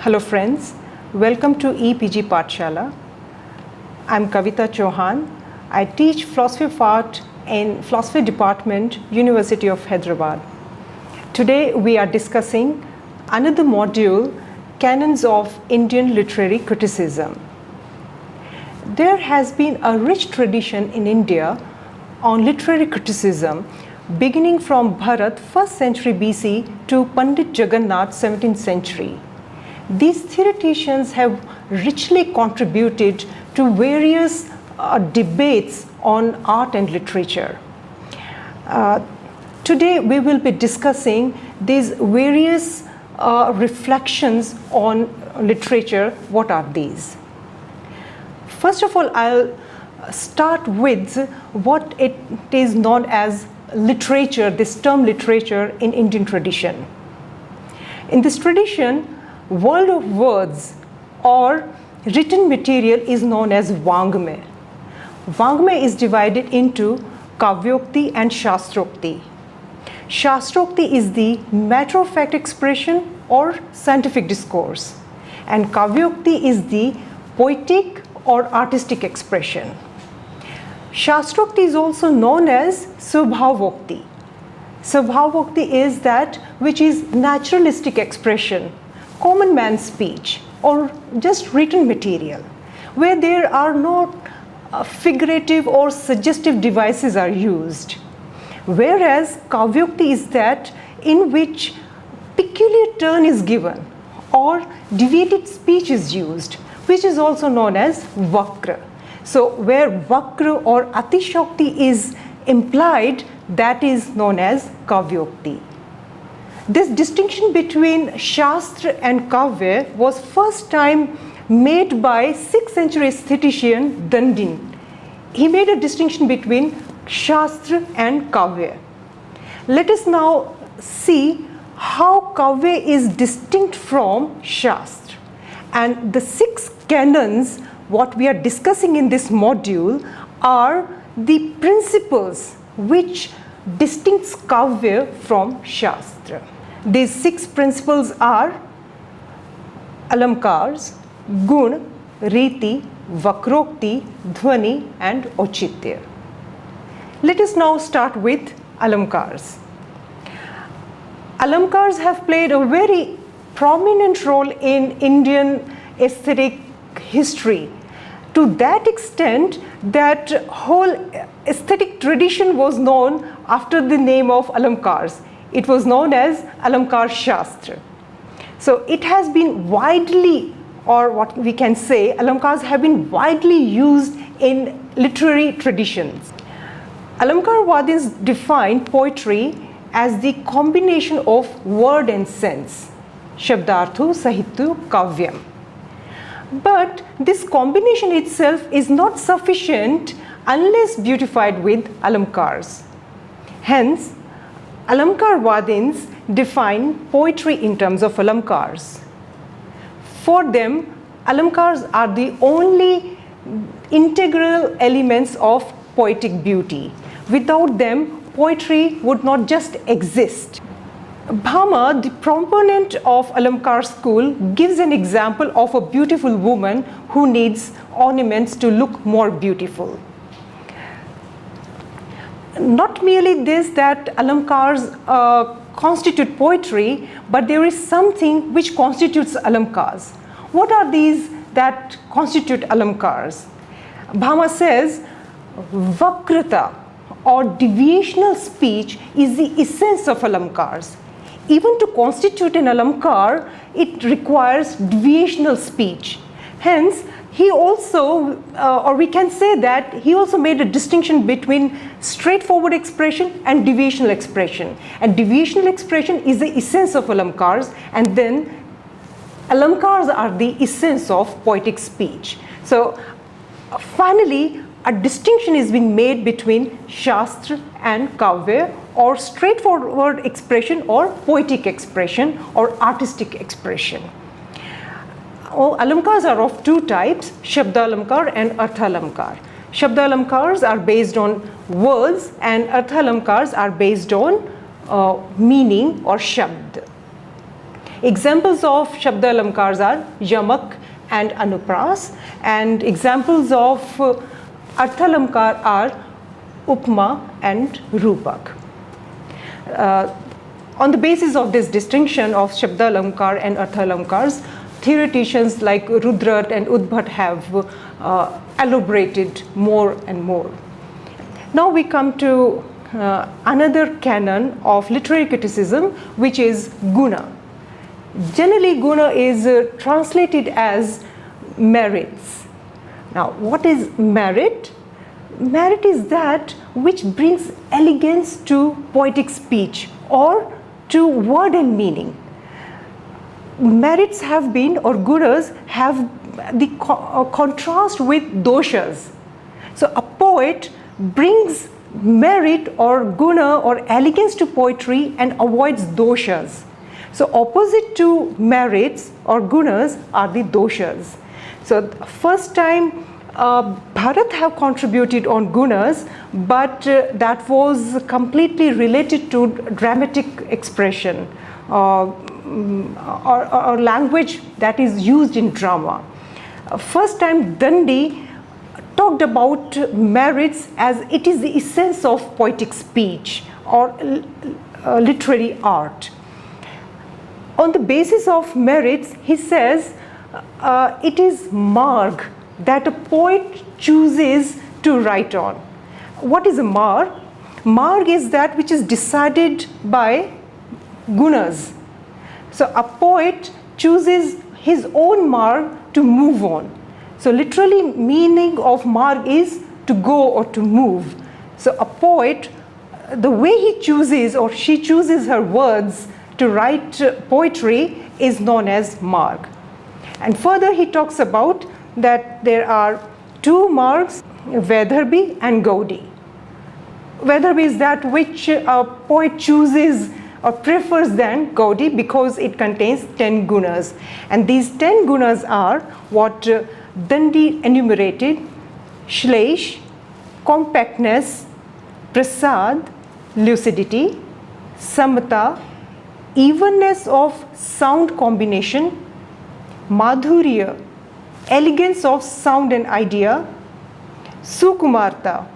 Hello friends, welcome to EPG Pathshala. I'm Kavita Chauhan. I teach philosophy of art in philosophy department, University of Hyderabad. Today we are discussing another module, Canons of Indian Literary Criticism. There has been a rich tradition in India on literary criticism beginning from Bharat 1st century BC to Pandit Jagannath 17th century. These theoreticians have richly contributed to various debates on art and literature. Today we will be discussing these various reflections on literature. What are these? First of all, I'll start with what it is known as literature, this term literature in Indian tradition. In this tradition, world of words or written material is known as Vangmay. Vangmay is divided into Kavyokti and Shastrokti. Shastrokti is the matter-of-fact expression or scientific discourse, and Kavyokti is the poetic or artistic expression. Shastrokti is also known as Swabhavokti. Swabhavokti is that which is naturalistic expression, common man's speech, or just written material, where there are no figurative or suggestive devices are used. Whereas Kavyokti is that in which peculiar turn is given or deviated speech is used, which is also known as Vakra. So where Vakra or Atishokti is implied, that is known as Kavyokti. This distinction between Shastra and Kavya was first time made by 6th century aesthetician Dandin. He made a distinction between Shastra and Kavya. Let us now see how Kavya is distinct from Shastra. And the 6 canons what we are discussing in this module are the principles which distinguish Kavya from Shastra. These 6 principles are Alamkars, Gun, Riti, Vakrokti, Dhvani and Ochitya. Let us now start with Alamkars. Alamkars have played a very prominent role in Indian aesthetic history, to that extent that whole aesthetic tradition was known after the name of Alamkars. It was known as Alamkar Shastra. So it has been widely, or what we can say, Alamkars have been widely used in literary traditions. Alamkarvadins define poetry as the combination of word and sense, Shabdarthu Sahityu Kavyam. But this combination itself is not sufficient unless beautified with Alamkars. Hence, Alamkarvadins define poetry in terms of Alamkars. For them, Alamkars are the only integral elements of poetic beauty. Without them, poetry would not just exist. Bhama, the proponent of Alamkar school, gives an example of a beautiful woman who needs ornaments to look more beautiful. Not merely this that Alamkars constitute poetry, but there is something which constitutes Alamkars. What are these that constitute Alamkars? Bhama says, Vakrata or deviational speech is the essence of Alamkars. Even to constitute an Alamkar, it requires deviational speech. Hence, he also, or we can say that he also made a distinction between straightforward expression and deviational expression. And deviational expression is the essence of Alamkars, and then Alamkars are the essence of poetic speech. So, finally, a distinction is being made between Shastra and Kavya, or straightforward expression or poetic expression or artistic expression. Alamkars are of 2 types, Shabdalamkar and Arthalamkar. Shabdalamkars are based on words and Arthalamkars are based on meaning or shabd. Examples of Shabda Alamkars are Yamak and Anupras, and examples of Arthalamkar are Upma and Rupak. On the basis of this distinction of Shabda Alamkar and Arthalamkars, theoreticians like Rudrat and Udbhat have elaborated more and more. Now we come to another canon of literary criticism, which is Guna. Generally, Guna is translated as merits. Now, what is merit? Merit is that which brings elegance to poetic speech or to word and meaning. Merits have been, or gunas have the contrast with doshas. So a poet brings merit or guna or elegance to poetry and avoids doshas. So opposite to merits or gunas are the doshas. So first time Bharat have contributed on gunas, but that was completely related to dramatic expression or language that is used in drama. First time Dandi talked about merits as it is the essence of poetic speech or literary art. On the basis of merits, he says it is marg that a poet chooses to write on. What is a marg? Marg is that which is decided by gunas. So a poet chooses his own marg to move on. So literally meaning of marg is to go or to move. So a poet, the way he chooses or she chooses her words to write poetry is known as marg. And further he talks about that there are two margs, Vaidarbhi and Gaudi. Vaidarbhi is that which a poet chooses or prefers than Gaudi because it contains 10 gunas. And these 10 gunas are what Dandi enumerated: Shlesh, compactness, prasad, lucidity, samata, evenness of sound combination, madhurya, elegance of sound and idea, sukumarta,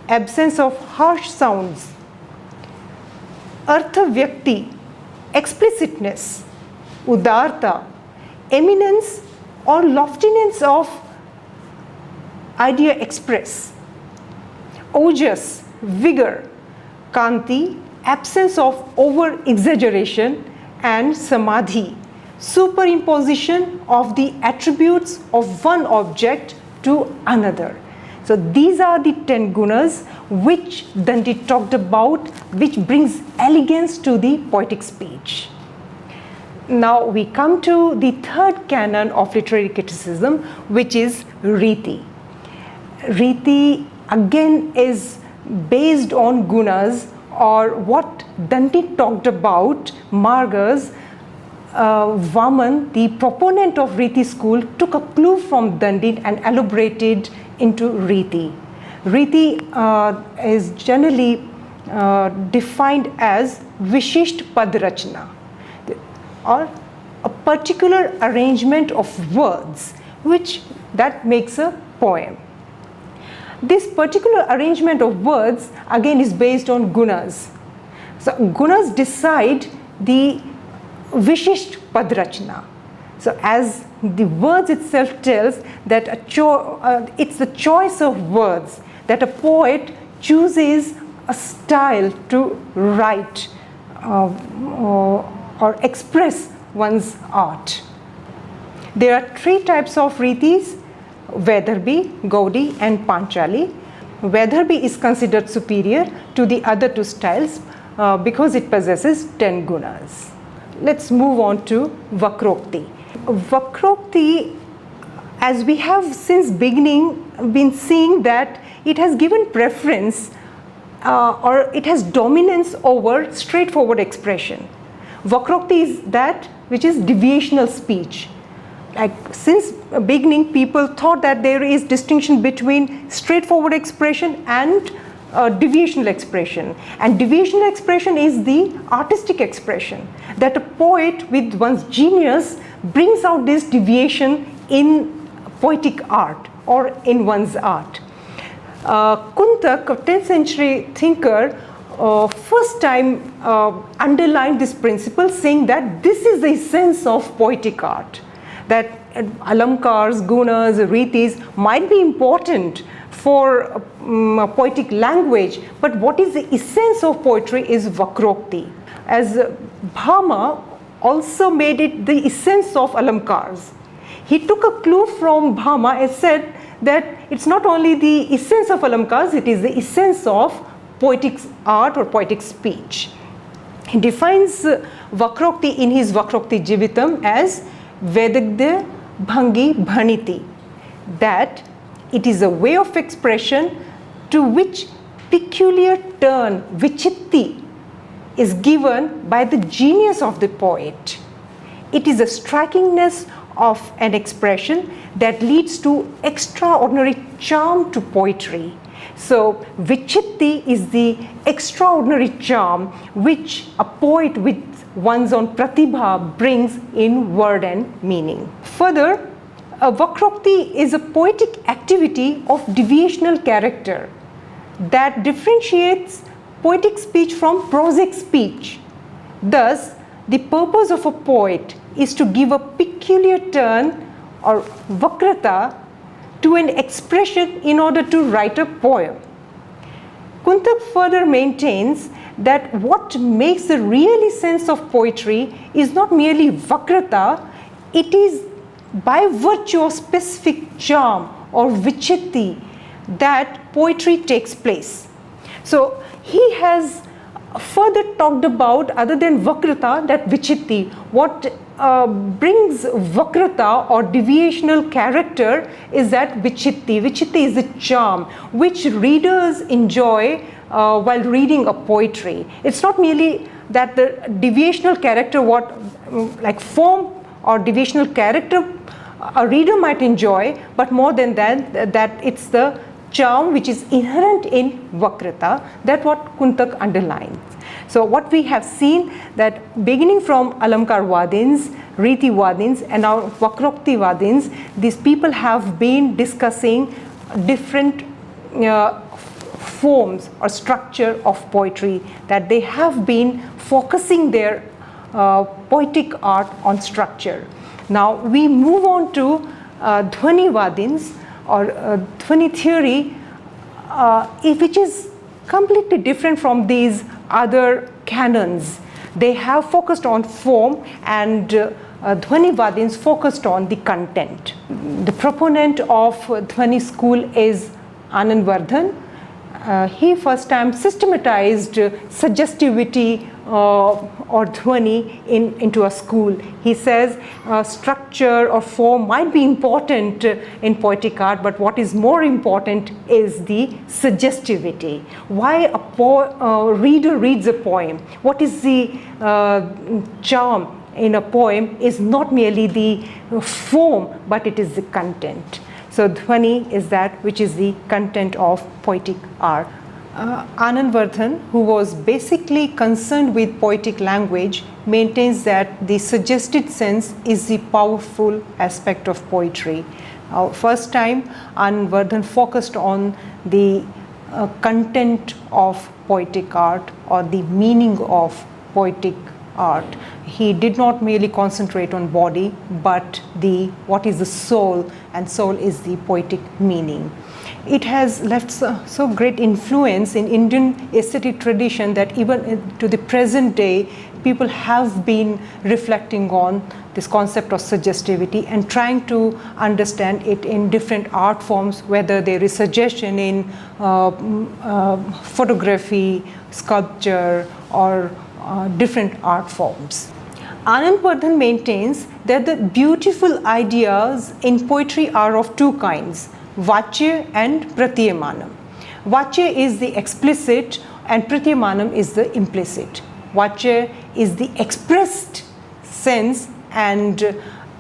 absence of harsh sounds, artha vyakti, explicitness, udarta, eminence or loftiness of idea express, ojas, vigor, kanti, absence of over exaggeration, and samadhi, superimposition of the attributes of one object to another. So these are the 10 gunas which Dandi talked about, which brings elegance to the poetic speech. Now we come to the third canon of literary criticism, which is Riti. Riti again is based on gunas, or what Dandi talked about, margas. Vaman, the proponent of Riti school, took a clue from Dandi and elaborated into Riti. Riti is generally defined as Vishisht Padrachna, or a particular arrangement of words which that makes a poem. This particular arrangement of words again is based on gunas. So gunas decide the Vishisht Padrachna. So as the words itself tells that it's the choice of words that a poet chooses a style to write or express one's art. There are 3 types of Ritis: Vaidarbhi, Gaudi and Panchali. Vaidarbhi is considered superior to the other 2 styles because it possesses 10 gunas. Let's move on to Vakrokti. Vakrokti, as we have since beginning been seeing that it has given preference or it has dominance over straightforward expression. Vakrokti is that which is deviational speech. Like since beginning, people thought that there is distinction between straightforward expression and deviational expression, and deviational expression is the artistic expression that a poet with one's genius brings out this deviation in poetic art or in one's art. Kuntak, a 10th century thinker, first time underlined this principle, saying that this is the essence of poetic art, that alamkars, gunas, ritis might be important for poetic language, but what is the essence of poetry is vakrokti. As Bhama also made it the essence of alamkars. He took a clue from Bhama and said that it's not only the essence of alamkars, it is the essence of poetic art or poetic speech. He defines vakrokti in his Vakrokti Jivitam as Vedagda Bhangi Bhaniti, that it is a way of expression to which peculiar turn, vichitti, is given by the genius of the poet. It is a strikingness of an expression that leads to extraordinary charm to poetry. So vichitti is the extraordinary charm which a poet with one's own pratibha brings in word and meaning. Further, vakrokti is a poetic activity of deviational character that differentiates poetic speech from prosic speech. Thus, the purpose of a poet is to give a peculiar turn or vakrata to an expression in order to write a poem. Kuntak further maintains that what makes the real essence of poetry is not merely vakrata, it is by virtue of specific charm or vichitti that poetry takes place. So he has further talked about, other than vakrata, that vichitti, what brings vakrata or deviational character is that vichitti. Vichitti is the charm which readers enjoy while reading a poetry. It's not merely that the deviational character, what like form or deviational character a reader might enjoy, but more than that, that it's the charm which is inherent in vakrata, that what Kuntak underlines. So what we have seen that beginning from Alamkar Vadins, Riti Vadins and now Vakrokti Vadins, these people have been discussing different forms or structure of poetry, that they have been focusing their poetic art on structure. Now we move on to Dhwani Vadins or Dhwani theory, which is completely different from these other canons. They have focused on form, and Dhwani Vadins focused on the content. The proponent of Dhwani school is Anandvardhan. He first time systematized suggestivity or dhwani into a school. He says structure or form might be important in poetic art, but what is more important is the suggestivity. Why a reader reads a poem, what is the charm in a poem is not merely the form, but it is the content. So dhwani is that which is the content of poetic art. Anandvardhan, who was basically concerned with poetic language, maintains that the suggested sense is the powerful aspect of poetry. First time Anandvardhan focused on the content of poetic art or the meaning of poetic art. He did not merely concentrate on body, but what is the soul, and soul is the poetic meaning. It has left so great influence in Indian aesthetic tradition that even to the present day, people have been reflecting on this concept of suggestivity and trying to understand it in different art forms, whether there is suggestion in photography, sculpture, or different art forms. Anandvardhan maintains that the beautiful ideas in poetry are of two kinds, Vachya and Pratyamanam. Vachya is the explicit and Pratyamanam is the implicit. Vachya is the expressed sense and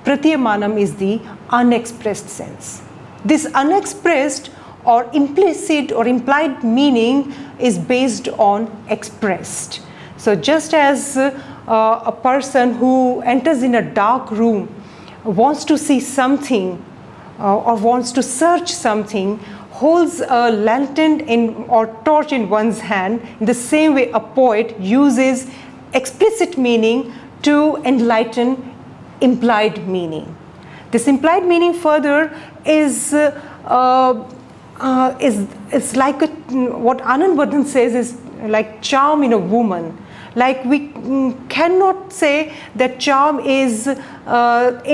Pratyamanam is the unexpressed sense. This unexpressed or implicit or implied meaning is based on expressed. So just as a person who enters in a dark room wants to see something or wants to search something, holds a lantern or torch in one's hand, in the same way a poet uses explicit meaning to enlighten implied meaning. This implied meaning further is like what Anandvardhan says is like charm in a woman. Like we cannot say that charm is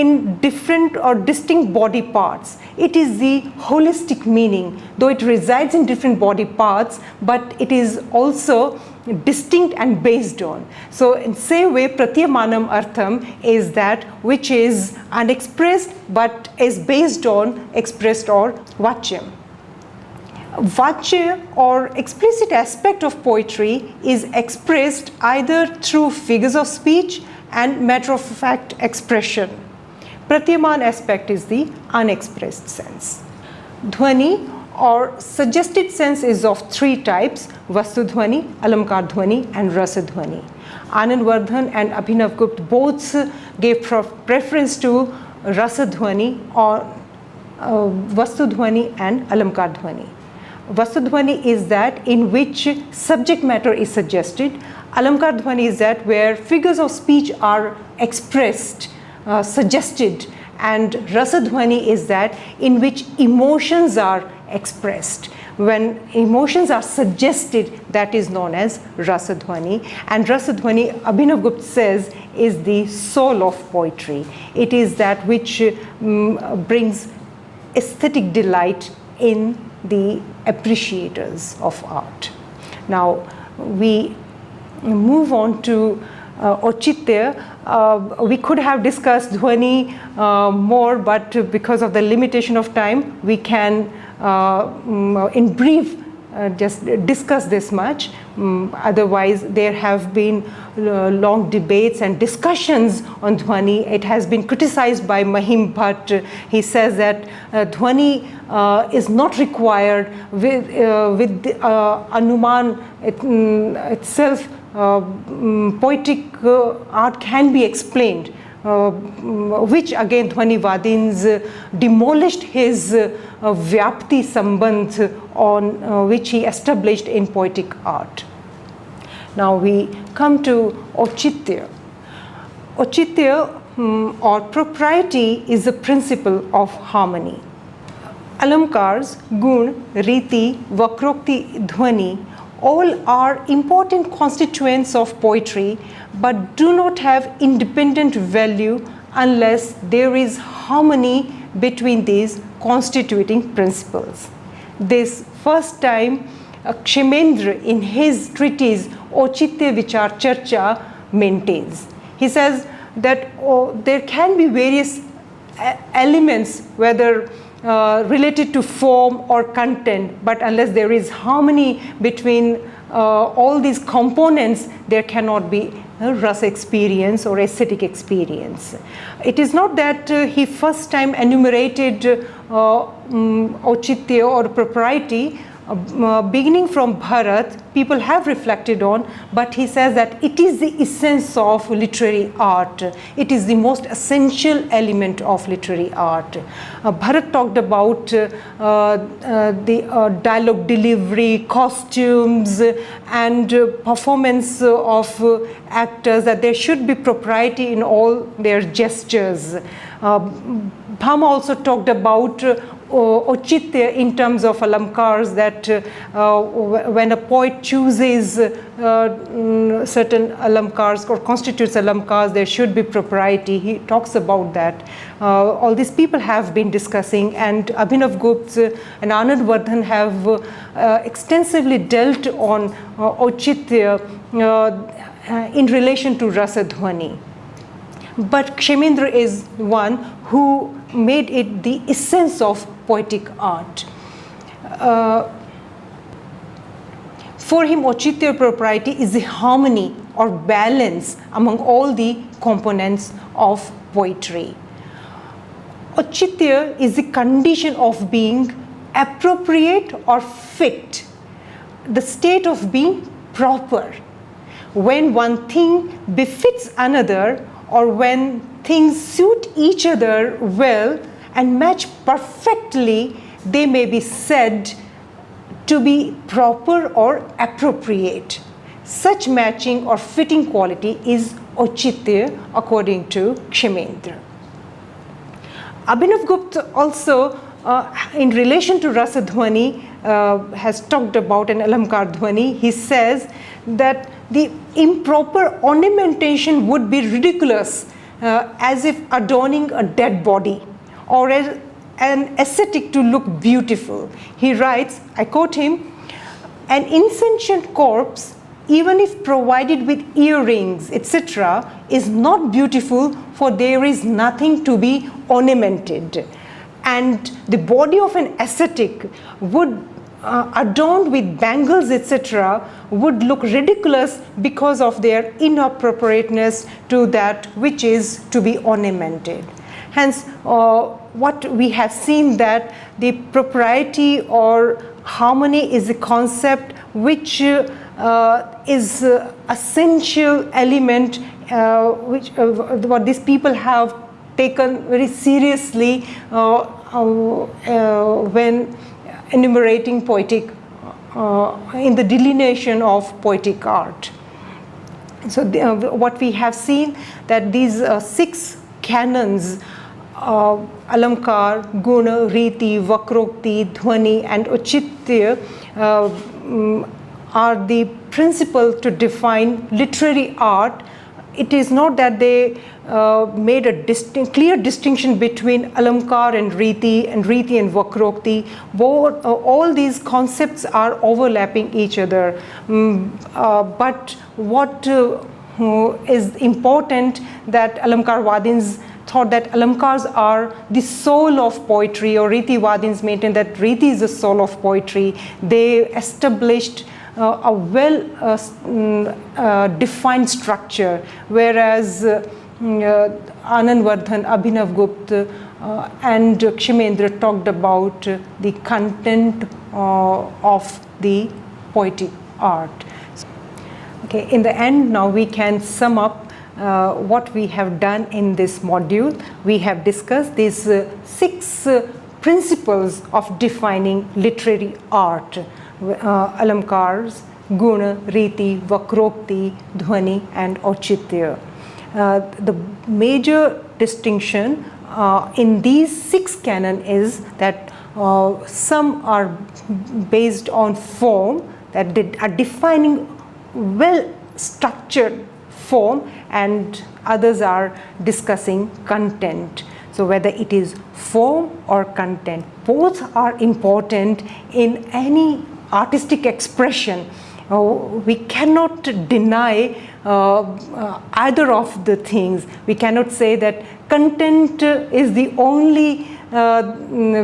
in different or distinct body parts. It is the holistic meaning, though it resides in different body parts, but it is also distinct and based on. So in same way, pratyamanam artham is that which is unexpressed but is based on expressed or vachyam. Vachya or explicit aspect of poetry is expressed either through figures of speech and matter of fact expression. Pratyaman aspect is the unexpressed sense. Dhwani or suggested sense is of three types: Vastudhwani, Alamkar Dhwani and Rasadhwani. Anandvardhan and Abhinavgupta both gave preference to Rasadhwani or Vastudhwani and Alamkar Dhwani. Vastudhwani is that in which subject matter is suggested. Alamkar Dhwani is that where figures of speech are expressed, suggested, and Rasadhwani is that in which emotions are expressed. When emotions are suggested, that is known as Rasadhwani. And Rasadhwani, Abhinavgupta says, is the soul of poetry. It is that which brings aesthetic delight in the appreciators of art. Now we move on to Auchitya. We could have discussed Dhwani more, but because of the limitation of time, we can in brief just discuss this much. Otherwise, there have been long debates and discussions on Dhwani. It has been criticized by Mahim Bhatt. He says that Dhwani is not required with Anuman itself. Poetic art can be explained, which again Dhwanivadins demolished his Vyapti Sambandh on which he established in poetic art. Now we come to Auchitya. Auchitya or propriety is the principle of harmony. Alamkars, Gun, Riti, Vakrokti, Dhwani all are important constituents of poetry but do not have independent value unless there is harmony between these constituting principles. This first time Kshemendra in his treatise Auchitya Vichar Charcha maintains. He says that there can be various elements, whether related to form or content, but unless there is harmony between all these components, there cannot be a rasa experience or aesthetic experience. It is not that he first time enumerated Auchitya or propriety. Beginning from Bharat, people have reflected on, but he says that it is the essence of literary art. It is the most essential element of literary art. Bharat talked about the dialogue delivery, costumes, and performance of actors, that there should be propriety in all their gestures. Bhama also talked about Auchitya in terms of alamkars, that when a poet chooses certain alamkars or constitutes alamkars, there should be propriety. He talks about that. All these people have been discussing, and Abhinavgupta and Anandvardhan have extensively dealt on Auchitya in relation to Rasadhwani. But Kshemendra is one who made it the essence of poetic art. For him, Auchitya propriety is the harmony or balance among all the components of poetry. Auchitya is the condition of being appropriate or fit, the state of being proper, when one thing befits another, or when things suit each other well and match perfectly, they may be said to be proper or appropriate. Such matching or fitting quality is Auchitya according to Kshemendra. Abhinavgupta also, in relation to Rasa Dhwani, has talked about an Alamkar Dhwani. He says that the improper ornamentation would be ridiculous, as if adorning a dead body, or as an ascetic to look beautiful. He writes, I quote him, "An insentient corpse, even if provided with earrings, etc., is not beautiful, for there is nothing to be ornamented. And the body of an ascetic would adorned with bangles, etc., would look ridiculous because of their inappropriateness to that which is to be ornamented." Hence, what we have seen that the propriety or harmony is a concept which is essential element which what these people have taken very seriously when enumerating poetic in the delineation of poetic art. So what we have seen that these 6 canons, Alamkar, Guna, Riti, Vakrokti, Dhwani and Auchitya, are the principle to define literary art. It is not that they made a clear distinction between Alamkar and Riti and Vakrokti. Both, all these concepts are overlapping each other. But what is important that Alamkar Vadins thought that Alamkars are the soul of poetry, or Riti Vadins maintain that Riti is the soul of poetry. They established a well defined structure, whereas Anandvardhan, Abhinavgupta and Kshemendra talked about the content of the poetic art. Okay, in the end, now we can sum up what we have done in this module. We have discussed these 6 principles of defining literary art: Alamkars, Guna, Riti, Vakrokti, Dhwani and Auchitya. The major distinction in these 6 canon is that some are based on form, that they are defining well structured form, and others are discussing content. So whether it is form or content, both are important in any artistic expression. We cannot deny either of the things. We cannot say that content is the only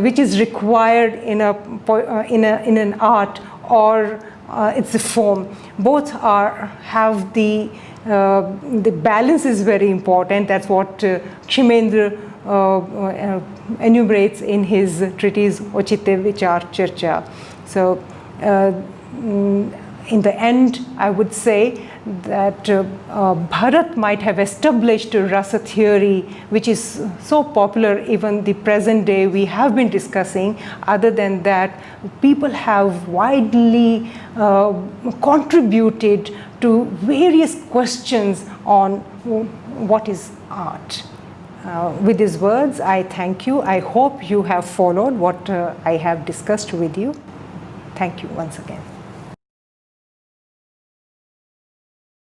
which is required in an art, or it's a form. Both have the balance is very important. That's what Kshemendra enumerates in his treatise Auchitya Vichar Charcha. So in the end, I would say that Bharat might have established rasa theory, which is so popular even the present day we have been discussing. Other than that, people have widely contributed to various questions on what is art. With these words, I thank you. I hope you have followed what I have discussed with you. Thank you once again.